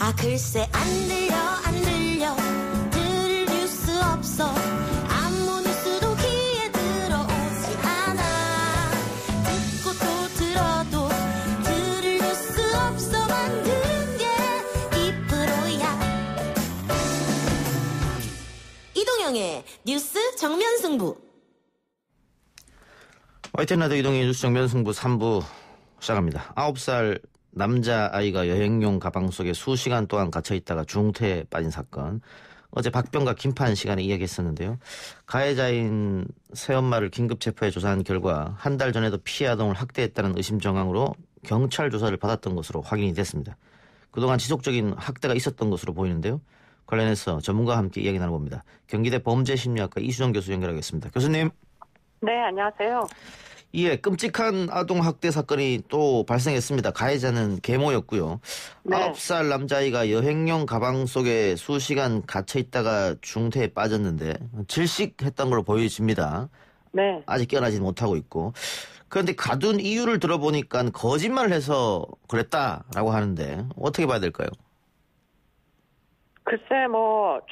아 글쎄 안 들려 들을 뉴스 없어 아무 뉴스도 귀에 들어오지 않아 듣고 또 들어도 들을 뉴스 없어 만든 게 이프로야 이동영의 뉴스 정면승부 YTN 라디오 이동영의 뉴스 정면승부 3부 시작합니다. 9살 남자아이가 여행용 가방 속에 수시간 동안 갇혀있다가 중태에 빠진 사건. 어제 박병과 김판 시간에 이야기했었는데요. 가해자인 새엄마를 긴급 체포해 조사한 결과 한 달 전에도 피해 아동을 학대했다는 의심 정황으로 경찰 조사를 받았던 것으로 확인이 됐습니다. 그동안 지속적인 학대가 있었던 것으로 보이는데요. 관련해서 전문가와 함께 이야기 나눠봅니다. 경기대 범죄심리학과 이수정 교수 연결하겠습니다. 교수님. 네, 안녕하세요. 예, 끔찍한 아동학대 사건이 또 발생했습니다. 가해자는 계모였고요. 네. 9살 남자아이가 여행용 가방 속에 수시간 갇혀있다가 중태에 빠졌는데 질식했던 걸로 보여집니다. 네. 아직 깨어나지 못하고 있고. 그런데 가둔 이유를 들어보니까 거짓말을 해서 그랬다라고 하는데 어떻게 봐야 될까요? 글쎄,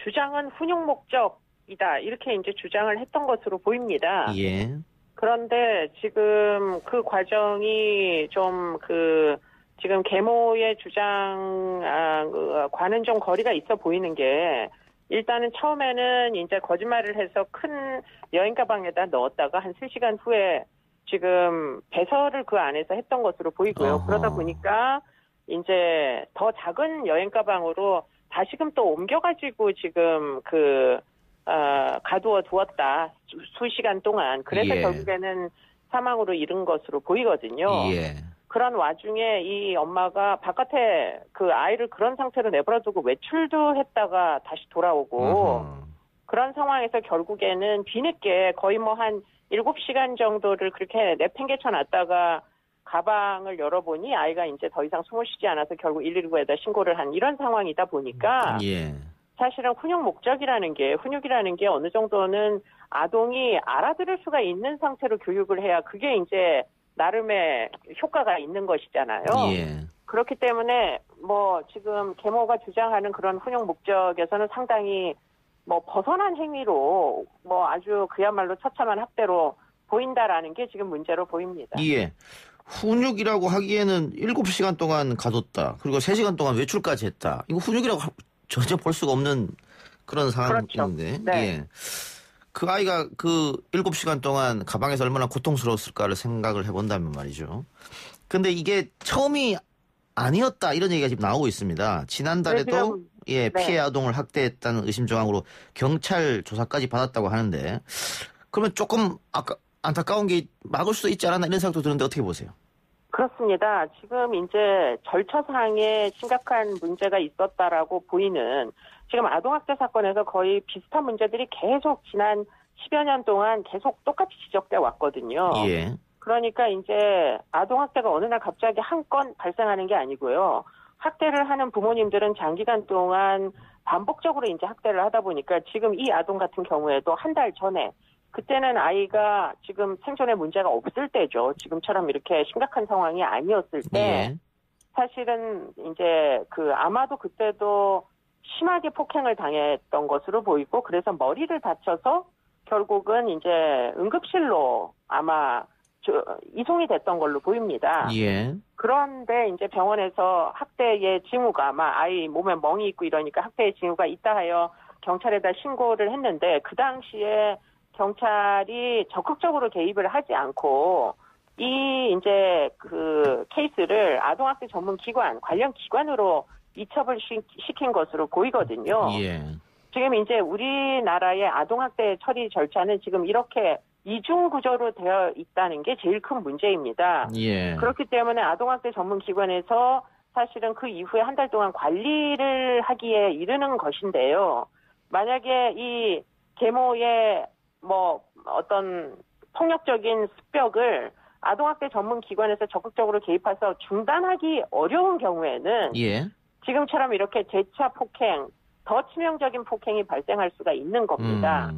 주장은 훈육 목적이다. 이렇게 이제 주장을 했던 것으로 보입니다. 예. 그런데 지금 그 과정이 지금 계모의 주장과는 좀 거리가 있어 보이는 게 일단은 처음에는 이제 거짓말을 해서 큰 여행 가방에다 넣었다가 한 3시간 후에 지금 배설을 그 안에서 했던 것으로 보이고요. 어허. 그러다 보니까 이제 더 작은 여행 가방으로 다시금 또 옮겨가지고 지금 가두어 두었다. 수시간 동안. 그래서 예. 결국에는 사망으로 이른 것으로 보이거든요. 예. 그런 와중에 이 엄마가 바깥에 그 아이를 그런 상태로 내버려두고 외출도 했다가 다시 돌아오고 그런 상황에서 결국에는 뒤늦게 거의 한 7시간 정도를 그렇게 내팽개쳐 놨다가 가방을 열어보니 아이가 이제 더 이상 숨을 쉬지 않아서 결국 119에다 신고를 한 이런 상황이다 보니까 예. 사실은 훈육이라는 게 어느 정도는 아동이 알아들을 수가 있는 상태로 교육을 해야 그게 이제 나름의 효과가 있는 것이잖아요. 예. 그렇기 때문에 지금 계모가 주장하는 그런 훈육 목적에서는 상당히 벗어난 행위로 아주 그야말로 처참한 학대로 보인다라는 게 지금 문제로 보입니다. 예. 훈육이라고 하기에는 7시간 동안 가뒀다. 그리고 3시간 동안 외출까지 했다. 이거 훈육이라고 전혀 볼 수가 없는 그런 상황인데. 그렇죠. 네. 예. 그 아이가 그 7시간 동안 가방에서 얼마나 고통스러웠을까를 생각을 해본다면 말이죠. 근데 이게 처음이 아니었다 이런 얘기가 지금 나오고 있습니다. 지난달에도 네. 피해 아동을 학대했다는 의심 정황으로 경찰 조사까지 받았다고 하는데 그러면 조금 안타까운 게 막을 수도 있지 않았나 이런 생각도 드는데 어떻게 보세요? 그렇습니다. 지금 이제 절차상에 심각한 문제가 있었다라고 보이는 지금 아동학대 사건에서 거의 비슷한 문제들이 계속 지난 10여 년 동안 계속 똑같이 지적돼 왔거든요. 예. 그러니까 이제 아동학대가 어느 날 갑자기 한 건 발생하는 게 아니고요. 학대를 하는 부모님들은 장기간 동안 반복적으로 이제 학대를 하다 보니까 지금 이 아동 같은 경우에도 한 달 전에 그때는 아이가 지금 생존에 문제가 없을 때죠. 지금처럼 이렇게 심각한 상황이 아니었을 때 예. 사실은 이제 아마도 그때도 심하게 폭행을 당했던 것으로 보이고 그래서 머리를 다쳐서 결국은 이제 응급실로 아마 이송이 됐던 걸로 보입니다. 예. 그런데 이제 병원에서 학대의 징후가 아이 몸에 멍이 있고 이러니까 학대의 징후가 있다 하여 경찰에다 신고를 했는데 그 당시에 경찰이 적극적으로 개입을 하지 않고 이 이제 케이스를 아동학대 전문 기관 관련 기관으로 이첩을 시킨 것으로 보이거든요. 예. 지금 이제 우리나라의 아동학대 처리 절차는 지금 이렇게 이중 구조로 되어 있다는 게 제일 큰 문제입니다. 예. 그렇기 때문에 아동학대 전문 기관에서 사실은 그 이후에 한 달 동안 관리를 하기에 이르는 것인데요. 만약에 이 계모의 어떤 폭력적인 습벽을 아동학대 전문 기관에서 적극적으로 개입해서 중단하기 어려운 경우에는 예. 지금처럼 이렇게 재차 폭행, 더 치명적인 폭행이 발생할 수가 있는 겁니다.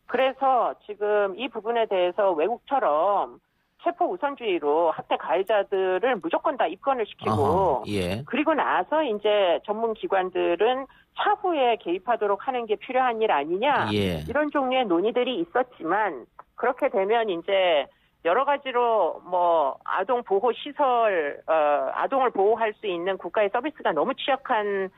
그래서 지금 이 부분에 대해서 외국처럼 체포 우선주의로 학대 가해자들을 무조건 다 입건을 시키고 어허, 예. 그리고 나서 이제 전문 기관들은 차후에 개입하도록 하는 게 필요한 일 아니냐 예. 이런 종류의 논의들이 있었지만 그렇게 되면 이제 여러 가지로 뭐 아동 보호 시설, 아동을 보호할 수 있는 국가의 서비스가 너무 취약한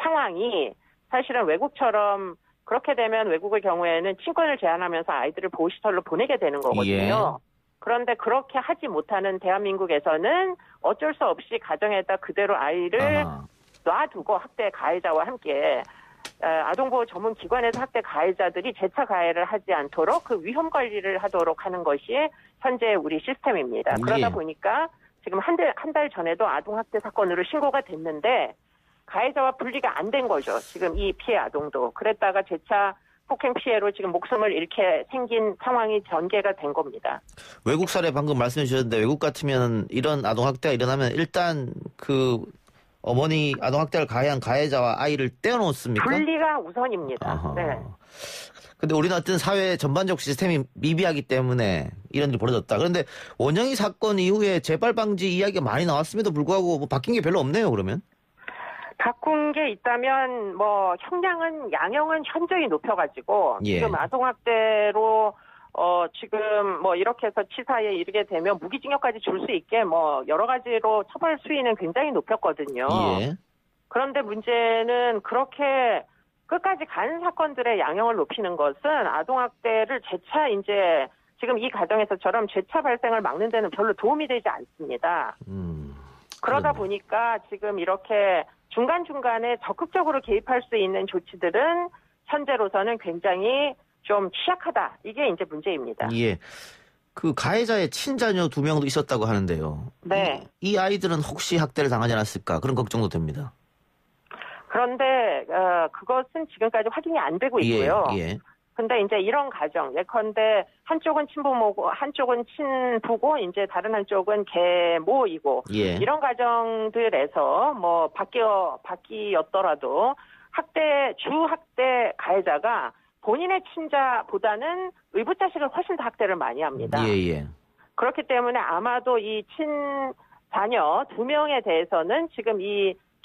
상황이 사실은 외국처럼 그렇게 되면 외국의 경우에는 친권을 제한하면서 아이들을 보호시설로 보내게 되는 거거든요. 예. 그런데 그렇게 하지 못하는 대한민국에서는 어쩔 수 없이 가정에다 그대로 아이를 아하. 놔두고 학대 가해자와 함께 아동보호 전문 기관에서 학대 가해자들이 재차 가해를 하지 않도록 그 위험 관리를 하도록 하는 것이 현재 우리 시스템입니다. 그러다 예. 보니까 지금 한 달 전에도 아동학대 사건으로 신고가 됐는데 가해자와 분리가 안 된 거죠. 지금 이 피해 아동도. 그랬다가 재차 폭행 피해로 지금 목숨을 잃게 생긴 상황이 전개가 된 겁니다. 외국 사례 방금 말씀해 주셨는데 외국 같으면 이런 아동학대가 일어나면 일단 그 어머니 아동학대를 가해한 가해자와 아이를 떼어놓습니까? 분리가 우선입니다. 아하. 네. 근데 우리는 어떤 사회 전반적 시스템이 미비하기 때문에 이런 일이 벌어졌다. 그런데 원영이 사건 이후에 재발 방지 이야기가 많이 나왔음에도 불구하고 뭐 바뀐 게 별로 없네요, 그러면? 바꾼 게 있다면 뭐 양형은 현저히 높여가지고 예. 지금 아동학대로 지금 뭐 이렇게 해서 치사에 이르게 되면 무기징역까지 줄 수 있게 뭐 여러 가지로 처벌 수위는 굉장히 높였거든요. 예. 그런데 문제는 그렇게 끝까지 가는 사건들의 양형을 높이는 것은 아동학대를 재차 이제 지금 이 가정에서처럼 재차 발생을 막는 데는 별로 도움이 되지 않습니다. 그러다 그렇네. 보니까 지금 이렇게 중간중간에 적극적으로 개입할 수 있는 조치들은 현재로서는 굉장히 좀 취약하다. 이게 이제 문제입니다. 예. 그 가해자의 친자녀 2명도 있었다고 하는데요. 네. 이 아이들은 혹시 학대를 당하지 않았을까 그런 걱정도 됩니다. 그런데 그것은 지금까지 확인이 안 되고 있고요. 예. 근데 이제 이런 가정, 예컨대 한쪽은 친부모고 한쪽은 친부고 이제 다른 한쪽은 계모이고 예. 이런 가정들에서 뭐 바뀌었더라도 주 학대 가해자가 본인의 친자보다는 의붓자식을 훨씬 더 학대를 많이 합니다. 예. 그렇기 때문에 아마도 이 친자녀 2명에 대해서는 지금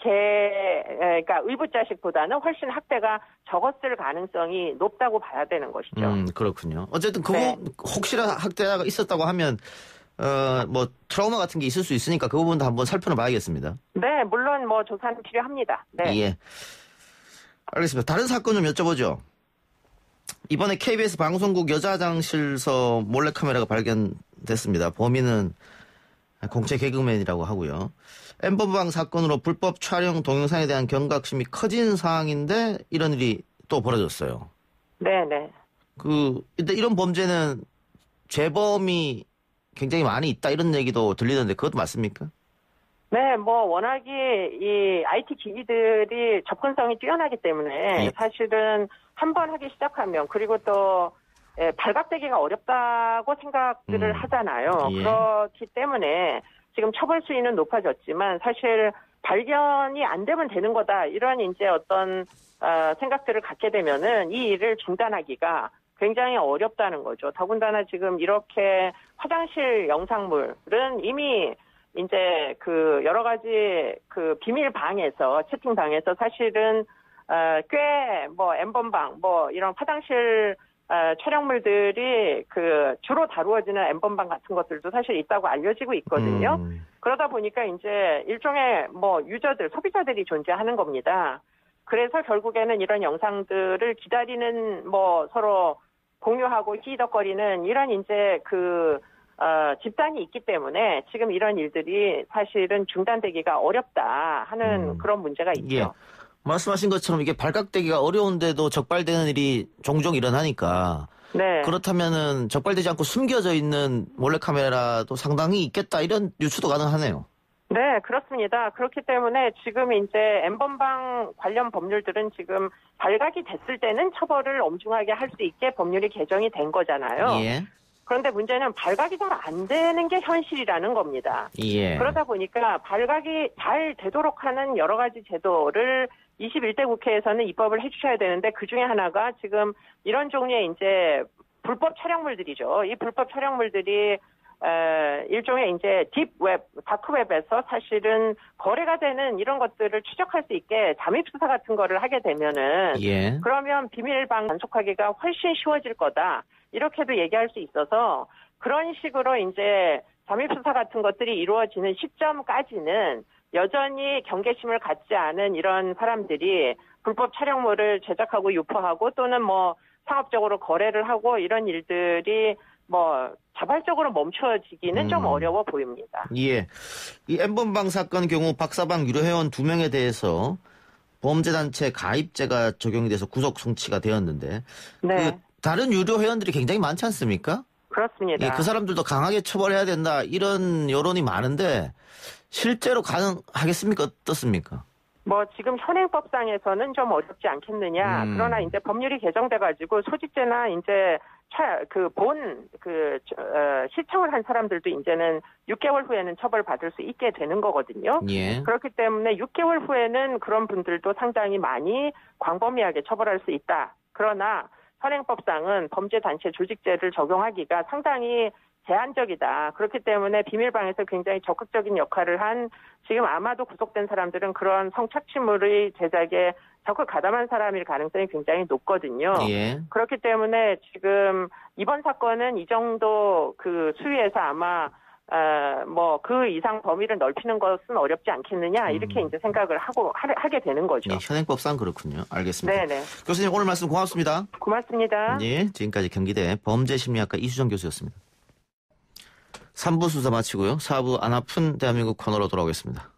그러니까 의붓자식보다는 훨씬 학대가 적었을 가능성이 높다고 봐야 되는 것이죠. 그렇군요. 어쨌든 그거 네. 혹시나 학대가 있었다고 하면 뭐 트라우마 같은 게 있을 수 있으니까 그 부분도 한번 살펴봐야겠습니다. 네, 물론 뭐 조사는 필요합니다. 네. 예. 알겠습니다. 다른 사건 좀 여쭤보죠. 이번에 KBS 방송국 여자화장실서 몰래카메라가 발견됐습니다. 범인은 공채 개그맨이라고 하고요. 엠번방 사건으로 불법 촬영 동영상에 대한 경각심이 커진 상황인데 이런 일이 또 벌어졌어요. 네. 일단 이런 범죄는 재범이 굉장히 많이 있다 이런 얘기도 들리던데 그것도 맞습니까? 네, 뭐 워낙에 이 IT 기기들이 접근성이 뛰어나기 때문에 예. 사실은 한 번 하기 시작하면 그리고 또 발각되기가 어렵다고 생각들을 하잖아요. 예. 그렇기 때문에 지금 처벌 수위는 높아졌지만 사실 발견이 안 되면 되는 거다 이런 이제 어떤 생각들을 갖게 되면은 이 일을 중단하기가 굉장히 어렵다는 거죠. 더군다나 지금 이렇게 화장실 영상물은 이미 이제 그 여러 가지 그 비밀 방에서 채팅방에서 사실은 꽤 뭐 엠번방 뭐 이런 화장실 촬영물들이 그 주로 다루어지는 엠번방 같은 것들도 사실 있다고 알려지고 있거든요. 그러다 보니까 이제 일종의 뭐 유저들, 소비자들이 존재하는 겁니다. 그래서 결국에는 이런 영상들을 기다리는 뭐 서로 공유하고 희덕거리는 이런 이제 집단이 있기 때문에 지금 이런 일들이 사실은 중단되기가 어렵다 하는 그런 문제가 있죠. 예. 말씀하신 것처럼 이게 발각되기가 어려운데도 적발되는 일이 종종 일어나니까 네. 그렇다면은 적발되지 않고 숨겨져 있는 몰래카메라도 상당히 있겠다 이런 유추도 가능하네요. 네, 그렇습니다. 그렇기 때문에 지금 이제 엠번방 관련 법률들은 지금 발각이 됐을 때는 처벌을 엄중하게 할 수 있게 법률이 개정이 된 거잖아요. 예. 그런데 문제는 발각이 잘 안 되는 게 현실이라는 겁니다. 예. 그러다 보니까 발각이 잘 되도록 하는 여러 가지 제도를 21대 국회에서는 입법을 해주셔야 되는데 그 중에 하나가 지금 이런 종류의 이제 불법 촬영물들이죠. 이 불법 촬영물들이 일종의 이제 딥웹, 다크웹에서 사실은 거래가 되는 이런 것들을 추적할 수 있게 잠입 수사 같은 거를 하게 되면은 예. 그러면 비밀방 단속하기가 훨씬 쉬워질 거다. 이렇게도 얘기할 수 있어서 그런 식으로 이제 잠입 수사 같은 것들이 이루어지는 시점까지는 여전히 경계심을 갖지 않은 이런 사람들이 불법 촬영물을 제작하고 유포하고 또는 뭐 상업적으로 거래를 하고 이런 일들이 뭐 자발적으로 멈춰지기는 좀 어려워 보입니다. 예. 이 N번방 사건 경우 박사방 유료 회원 2명에 대해서 범죄단체 가입죄가 적용이 돼서 구속 송치가 되었는데 네. 그 다른 유료 회원들이 굉장히 많지 않습니까? 그렇습니다. 예, 그 사람들도 강하게 처벌해야 된다 이런 여론이 많은데 실제로 가능하겠습니까? 어떻습니까? 뭐 지금 현행법상에서는 좀 어렵지 않겠느냐. 그러나 이제 법률이 개정돼가지고 소집죄나 이제 시청을 한 사람들도 이제는 6개월 후에는 처벌받을 수 있게 되는 거거든요. 예. 그렇기 때문에 6개월 후에는 그런 분들도 상당히 많이 광범위하게 처벌할 수 있다. 그러나 현행법상은 범죄단체 조직죄를 적용하기가 상당히 제한적이다. 그렇기 때문에 비밀방에서 굉장히 적극적인 역할을 한 지금 아마도 구속된 사람들은 그런 성착취물의 제작에 적극 가담한 사람일 가능성이 굉장히 높거든요. 예. 그렇기 때문에 지금 이번 사건은 이 정도 그 수위에서 아마 뭐 그 이상 범위를 넓히는 것은 어렵지 않겠느냐 이렇게 이제 생각을 하게 되는 거죠. 예, 현행법상 그렇군요. 알겠습니다. 네네. 교수님 오늘 말씀 고맙습니다. 고맙습니다. 예, 지금까지 경기대 범죄심리학과 이수정 교수였습니다. 3부 수사 마치고요. 4부 안 아픈 대한민국 코너로 돌아오겠습니다.